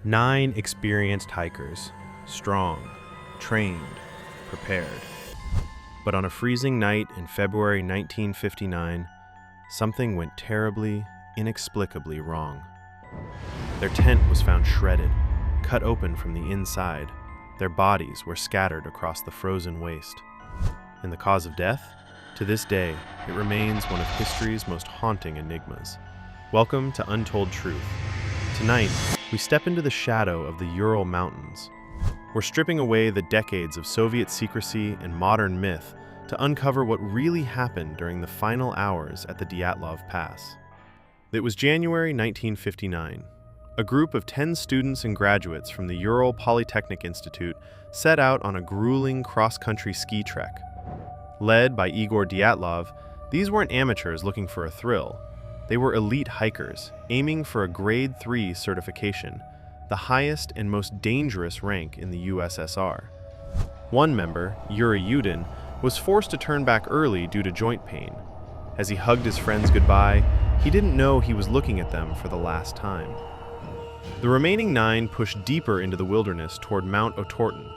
9 experienced hikers, strong, trained, prepared. But on a freezing night in February 1959, something went terribly, inexplicably wrong. Their tent was found shredded, cut open from the inside. Their bodies were scattered across the frozen waste. And the cause of death? To this day, it remains one of history's most haunting enigmas. Welcome to Untold Truth. Tonight, we step into the shadow of the Ural Mountains. We're stripping away the decades of Soviet secrecy and modern myth to uncover what really happened during the final hours at the Dyatlov Pass. It was January 1959. A group of 10 students and graduates from the Ural Polytechnic Institute set out on a grueling cross-country ski trek. Led by Igor Dyatlov, these weren't amateurs looking for a thrill. They were elite hikers, aiming for a Grade 3 certification, the highest and most dangerous rank in the USSR. One member, Yuri Yudin, was forced to turn back early due to joint pain. As he hugged his friends goodbye, he didn't know he was looking at them for the last time. The remaining 9 pushed deeper into the wilderness toward Mount Otorten.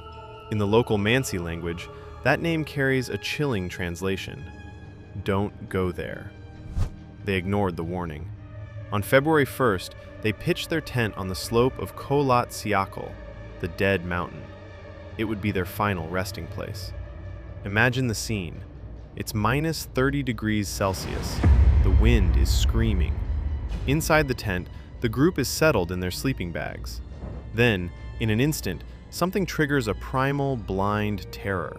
In the local Mansi language, that name carries a chilling translation: "Don't go there." They ignored the warning. On February 1st, they pitched their tent on the slope of Kholat Syakhl, the dead mountain. It would be their final resting place. Imagine the scene. It's minus 30 degrees Celsius. The wind is screaming. Inside the tent, the group is settled in their sleeping bags. Then, in an instant, something triggers a primal, blind terror.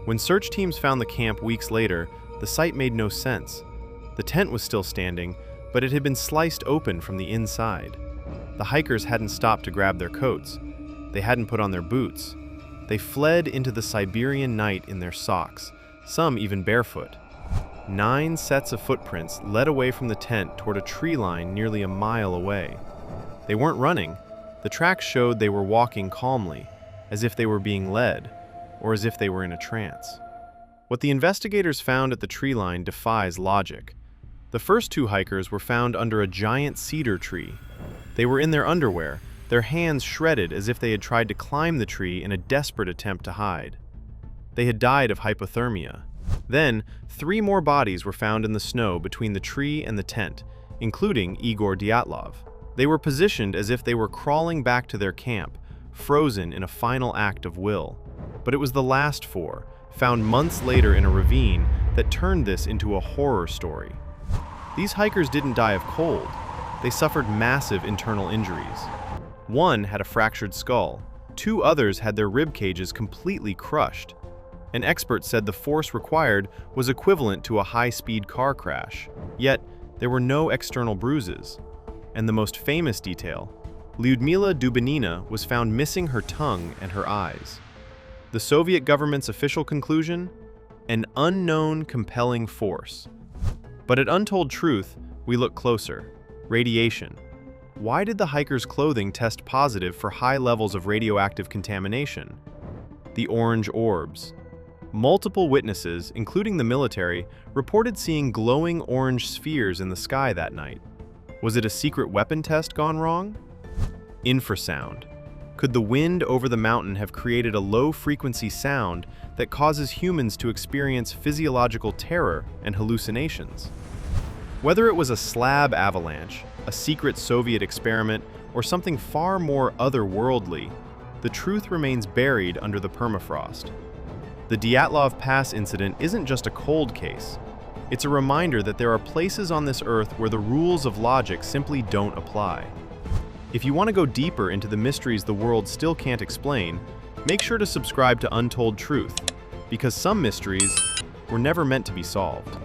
When search teams found the camp weeks later, the sight made no sense. The tent was still standing, but it had been sliced open from the inside. The hikers hadn't stopped to grab their coats. They hadn't put on their boots. They fled into the Siberian night in their socks, some even barefoot. 9 sets of footprints led away from the tent toward a tree line nearly a mile away. They weren't running. The tracks showed they were walking calmly, as if they were being led, or as if they were in a trance. What the investigators found at the tree line defies logic. The first 2 hikers were found under a giant cedar tree. They were in their underwear, their hands shredded as if they had tried to climb the tree in a desperate attempt to hide. They had died of hypothermia. Then, 3 more bodies were found in the snow between the tree and the tent, including Igor Dyatlov. They were positioned as if they were crawling back to their camp, frozen in a final act of will. But it was the last 4, found months later in a ravine, that turned this into a horror story. These hikers didn't die of cold. They suffered massive internal injuries. One had a fractured skull. 2 others had their rib cages completely crushed. An expert said the force required was equivalent to a high-speed car crash. Yet, there were no external bruises. And the most famous detail, Lyudmila Dubinina was found missing her tongue and her eyes. The Soviet government's official conclusion? An unknown compelling force. But at Untold Truth, we look closer. Radiation. Why did the hikers' clothing test positive for high levels of radioactive contamination? The orange orbs. Multiple witnesses, including the military, reported seeing glowing orange spheres in the sky that night. Was it a secret weapon test gone wrong? Infrasound. Could the wind over the mountain have created a low-frequency sound that causes humans to experience physiological terror and hallucinations? Whether it was a slab avalanche, a secret Soviet experiment, or something far more otherworldly, the truth remains buried under the permafrost. The Dyatlov Pass incident isn't just a cold case. It's a reminder that there are places on this earth where the rules of logic simply don't apply. If you want to go deeper into the mysteries the world still can't explain, make sure to subscribe to Untold Truth, because some mysteries were never meant to be solved.